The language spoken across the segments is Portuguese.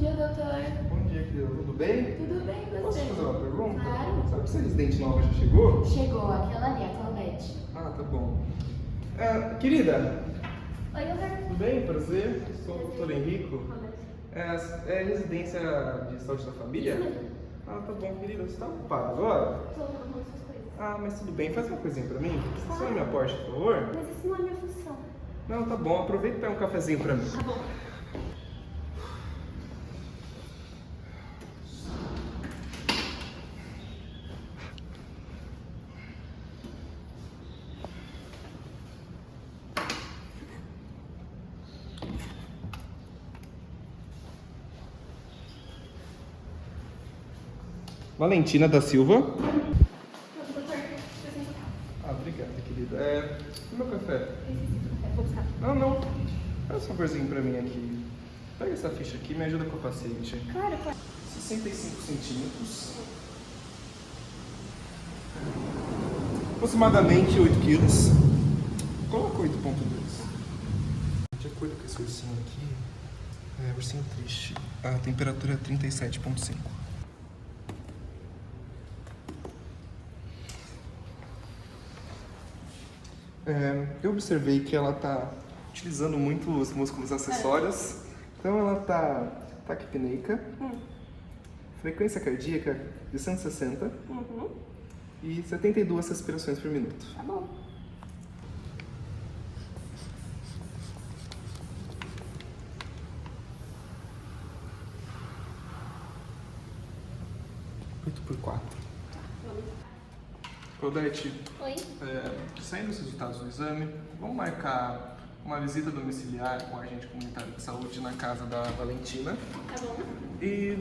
dia, doutor. Bom dia, querida. Tudo bem? Tudo bem, você? Posso te fazer uma pergunta? Claro. Sabe se a residente nova já chegou? Chegou aquela ali, a Claudete. Ah, tá bom. Querida, Oi, doutor. tudo bem? Prazer. Sou o doutor Henrico. É residência de saúde da família? Isso mesmo. Ah, tá bom, querida. Você tá ocupada agora? Tô arrumando suas coisas. Ah, mas tudo bem. Faz uma coisinha pra mim. Claro. Só me aporte, por favor. Mas isso não é minha função. Não, tá bom. Aproveita e pega um cafezinho pra mim. Tá bom. Valentina da Silva. Doutor, preciso Ah, obrigada, querida. E meu café? do café. Vou buscar. Não. Faz um favorzinho pra mim aqui. Pega essa ficha aqui e me ajuda com o paciente. Claro, claro. 65 centímetros. Aproximadamente 8 quilos. Coloca 8,2. De acordo com esse ursinho aqui, ursinho triste. A temperatura é 37,5. Eu observei que ela está utilizando muito os músculos acessórios. Então ela está taquipneica, frequência cardíaca de 160 e 72 respirações por minuto. Tá bom. Oito por 4. Claudete, Oi. saindo os resultados do exame, vamos marcar uma visita domiciliar com o agente comunitário de saúde na casa da Valentina. Tá bom. E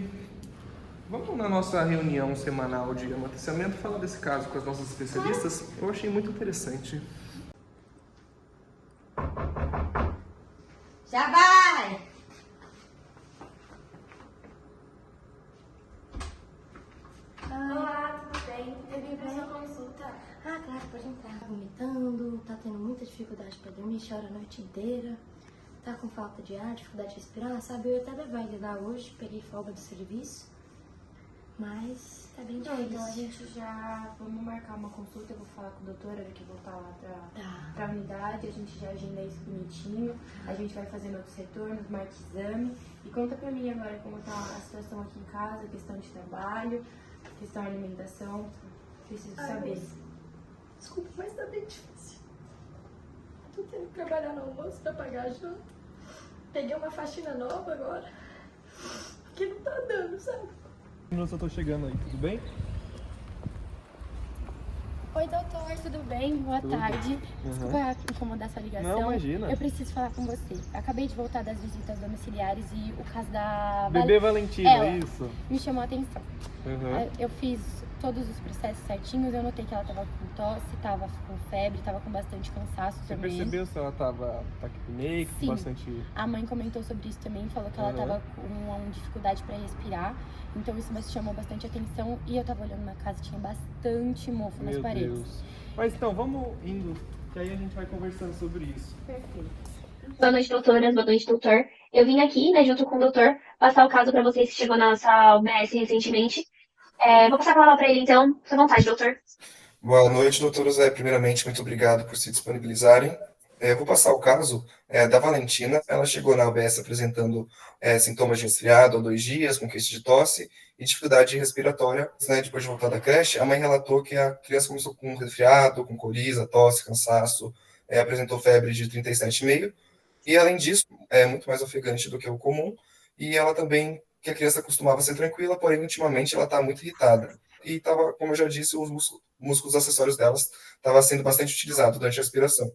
vamos na nossa reunião semanal de amortecimento falar desse caso com as nossas especialistas. Eu achei muito interessante. Já vai! Olá, tudo bem? Eu vim pra sua consulta. Ah, claro, pode entrar. Tá vomitando, tá tendo muita dificuldade pra dormir, chora a noite inteira. Tá com falta de ar, dificuldade de respirar, sabe? Eu ia até levar ele lá hoje, peguei folga do serviço. Mas tá bem difícil. Então a gente já vamos marcar uma consulta. Eu vou falar com a doutora que voltar lá Tá. pra unidade. A gente já agenda isso bonitinho. A gente vai fazendo outros retornos, marca exame. E conta pra mim agora como tá a situação aqui em casa, questão de trabalho, questão de alimentação. Preciso saber. Desculpa, mas tá bem difícil. Tô tendo que trabalhar no almoço pra pagar a janta. Peguei uma faxina nova agora. Que não tá dando, sabe? Eu tô chegando aí, tudo bem? Oi, doutor, tudo bem? Boa tarde. Desculpa incomodar sua ligação. Não, imagina. Eu preciso falar com você. Acabei de voltar das visitas domiciliares e o caso da Bebê Valentina, Ela. isso. me chamou a atenção. Eu fiz todos os processos certinhos, eu notei que ela tava com tosse, tava com febre, tava com bastante cansaço Você também. percebeu se ela tava taquipneica, com Sim. bastante... A mãe comentou sobre isso também, falou que ela tava com dificuldade para respirar, então isso me chamou bastante atenção e eu tava olhando na casa, tinha bastante mofo nas Meu paredes. Deus. Mas então, vamos indo, que aí a gente vai conversando sobre isso. Perfeito. Boa noite, doutoras. Boa noite, doutor. Eu vim aqui, né, junto com o doutor, passar o caso para vocês que chegou na nossa UBS recentemente. Vou passar a palavra para ele, então. Fique à vontade, doutor. Boa noite, doutoras. Primeiramente, muito obrigado por se disponibilizarem. Vou passar o caso da Valentina. Ela chegou na UBS apresentando sintomas de resfriado há 2 dias, com queixa de tosse e dificuldade respiratória. Né, depois de voltar da creche, a mãe relatou que a criança começou com resfriado, com coriza, tosse, cansaço, apresentou febre de 37,5 e, além disso, é muito mais ofegante do que o comum. E ela também, que a criança costumava ser tranquila, porém, ultimamente, ela está muito irritada. E estava, como eu já disse, os músculos acessórios delas estavam sendo bastante utilizados durante a respiração.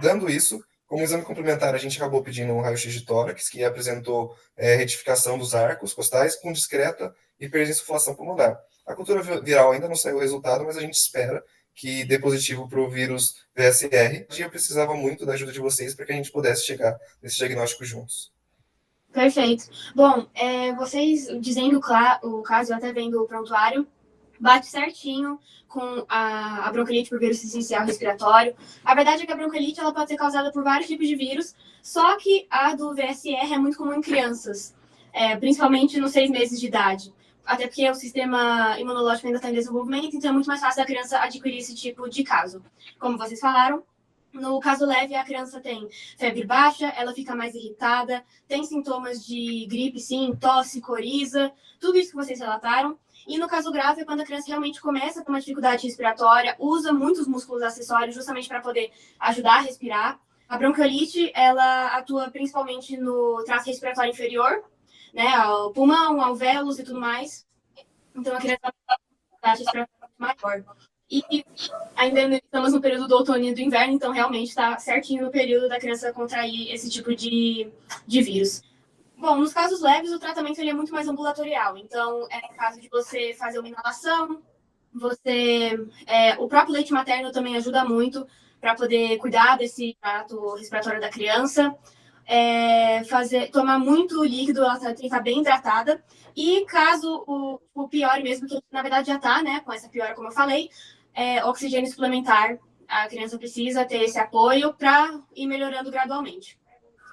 Dando isso, como exame complementar, a gente acabou pedindo um raio-x de tórax, que apresentou retificação dos arcos costais com discreta hiperinsuflação pulmonar. A cultura viral ainda não saiu o resultado, mas a gente espera que dê positivo para o vírus VSR. E eu precisava muito da ajuda de vocês para que a gente pudesse chegar nesse diagnóstico juntos. Perfeito. Bom, vocês dizendo o caso, até vendo o prontuário, bate certinho com a bronquiolite por vírus essencial respiratório. A verdade é que a bronquiolite ela pode ser causada por vários tipos de vírus, só que a do VSR é muito comum em crianças. principalmente nos 6 meses de idade. Até porque o sistema imunológico ainda está em desenvolvimento, então é muito mais fácil da criança adquirir esse tipo de caso. Como vocês falaram, no caso leve, a criança tem febre baixa, ela fica mais irritada, tem sintomas de gripe, sim, tosse, coriza, tudo isso que vocês relataram. E no caso grave é quando a criança realmente começa com uma dificuldade respiratória, usa muitos músculos acessórios justamente para poder ajudar a respirar. A bronquiolite, ela atua principalmente no trato respiratório inferior, né, ao pulmão, alvéolos e tudo mais. Então a criança tem uma dificuldade respiratória maior. E ainda estamos no período do outono e do inverno, então realmente está certinho no período da criança contrair esse tipo de vírus. Bom, nos casos leves, o tratamento ele é muito mais ambulatorial. Então, é o caso de você fazer uma inalação, o próprio leite materno também ajuda muito para poder cuidar desse trato respiratório da criança. Tomar muito líquido, ela tem que estar bem hidratada. E caso o pior mesmo, que na verdade já está, né, com essa piora, como eu falei, oxigênio suplementar. A criança precisa ter esse apoio para ir melhorando gradualmente.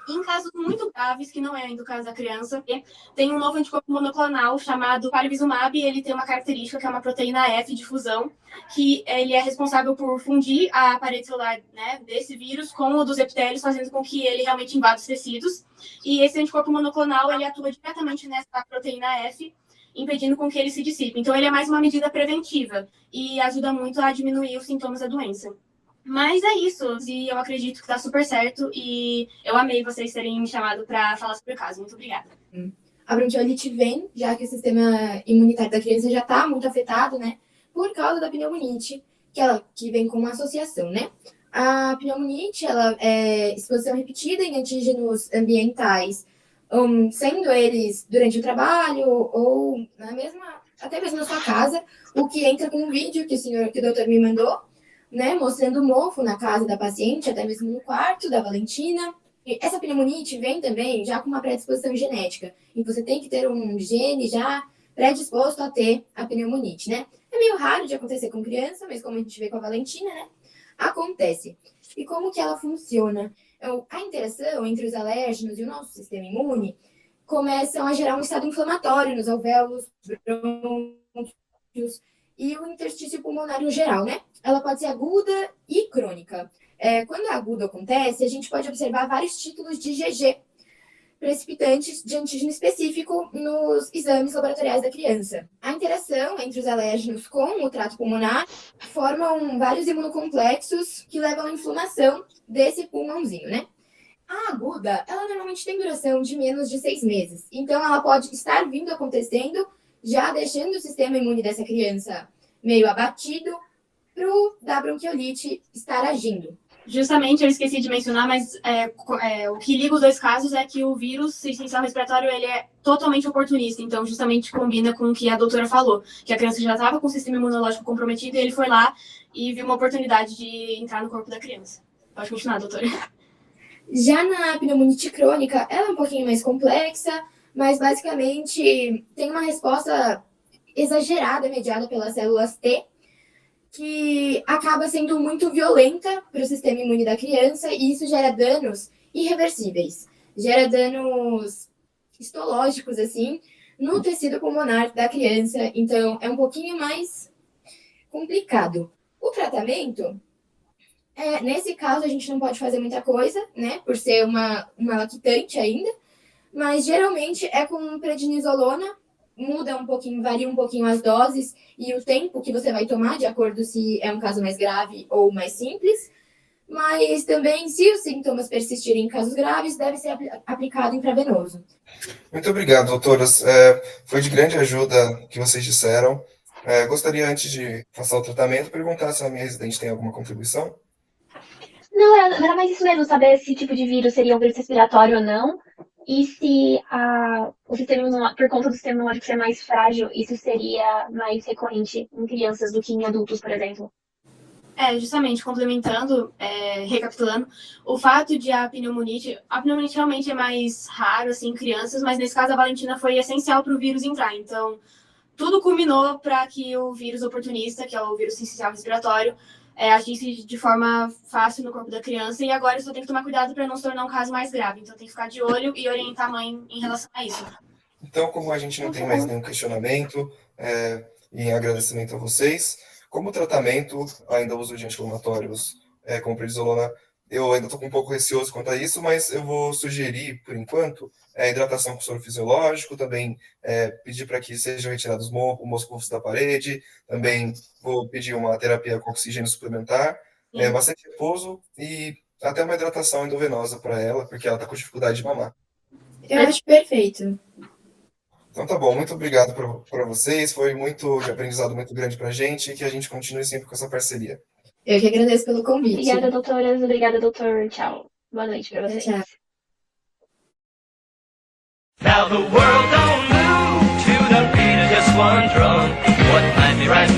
Em casos muito graves, que não é ainda o caso da criança, tem um novo anticorpo monoclonal chamado Palivizumab, e ele tem uma característica que é uma proteína F de fusão, que ele é responsável por fundir a parede celular, né, desse vírus com o dos epitélios, fazendo com que ele realmente invada os tecidos. E esse anticorpo monoclonal, ele atua diretamente nessa proteína F, impedindo com que ele se dissipe. Então, ele é mais uma medida preventiva e ajuda muito a diminuir os sintomas da doença. Mas é isso, e eu acredito que tá super certo, e eu amei vocês terem me chamado para falar sobre o caso. Muito obrigada. A bronquiolite vem, já que o sistema imunitário da criança já está muito afetado, né, por causa da pneumonite, que vem com uma associação, né. A pneumonite, ela é exposição repetida em antígenos ambientais, sendo eles durante o trabalho ou até mesmo na sua casa, o que entra com um vídeo que o doutor me mandou, né, mostrando o mofo na casa da paciente, até mesmo no quarto da Valentina. E essa pneumonite vem também já com uma predisposição genética, e você tem que ter um gene já predisposto a ter a pneumonite, né? É meio raro de acontecer com criança, mas como a gente vê com a Valentina, né, acontece. E como que ela funciona? A interação entre os alérgenos e o nosso sistema imune começam a gerar um estado inflamatório nos alvéolos, brônquios e o interstício pulmonar no geral, né? Ela pode ser aguda e crônica. Quando a aguda acontece, a gente pode observar vários títulos de IgG, precipitantes de antígeno específico nos exames laboratoriais da criança. A interação entre os alérgenos com o trato pulmonar formam vários imunocomplexos que levam à inflamação desse pulmãozinho, né? A aguda, ela normalmente tem duração de menos de 6 meses. Então, ela pode estar vindo acontecendo, já deixando o sistema imune dessa criança meio abatido, da bronquiolite estar agindo. Justamente, eu esqueci de mencionar, mas o que liga os dois casos é que o vírus essencial respiratório ele é totalmente oportunista. Então, justamente combina com o que a doutora falou, que a criança já estava com o sistema imunológico comprometido e ele foi lá e viu uma oportunidade de entrar no corpo da criança. Pode continuar, doutora. Já na pneumonite crônica, ela é um pouquinho mais complexa, mas basicamente tem uma resposta exagerada, mediada pelas células T, que acaba sendo muito violenta para o sistema imune da criança, e isso gera danos irreversíveis. Gera danos histológicos, assim, no tecido pulmonar da criança. Então, é um pouquinho mais complicado. O tratamento, nesse caso, a gente não pode fazer muita coisa, né, por ser uma lactante ainda, mas geralmente é com prednisolona. Varia um pouquinho as doses e o tempo que você vai tomar, de acordo se é um caso mais grave ou mais simples. Mas também, se os sintomas persistirem em casos graves, deve ser aplicado intravenoso. Muito obrigado, doutoras. Foi de grande ajuda o que vocês disseram. Gostaria, antes de passar o tratamento, perguntar se a minha residente tem alguma contribuição. Não, era mais isso mesmo, saber se tipo de vírus seria um vírus respiratório ou não. E se o sistema imunológico, por conta do sistema imunológico ser mais frágil, isso seria mais recorrente em crianças do que em adultos, por exemplo? Justamente, complementando, recapitulando, o fato de a pneumonite realmente é mais raro, assim, em crianças, mas nesse caso a Valentina foi essencial para o vírus entrar. Então, tudo culminou para que o vírus oportunista, que é o vírus essencial respiratório, agisse de forma fácil no corpo da criança, e agora só tem que tomar cuidado para não se tornar um caso mais grave. Então tem que ficar de olho e orientar a mãe em relação a isso. Então, como a gente não tem mais nenhum questionamento, e em agradecimento a vocês, como tratamento, ainda uso de anti-inflamatórios como prednisolona, eu ainda estou um pouco receoso quanto a isso, mas eu vou sugerir, por enquanto, hidratação com soro fisiológico, também pedir para que sejam retirados o moscou da parede, também vou pedir uma terapia com oxigênio suplementar, bastante repouso e até uma hidratação endovenosa para ela, porque ela está com dificuldade de mamar. Eu acho perfeito. Então tá bom, muito obrigado para vocês, foi muito de aprendizado muito grande para a gente e que a gente continue sempre com essa parceria. Eu que agradeço pelo convite. Obrigada, doutoras. Obrigada, doutor. Tchau. Boa noite pra vocês. Tchau. Now the world don't move to the beat of just one drum. What might be right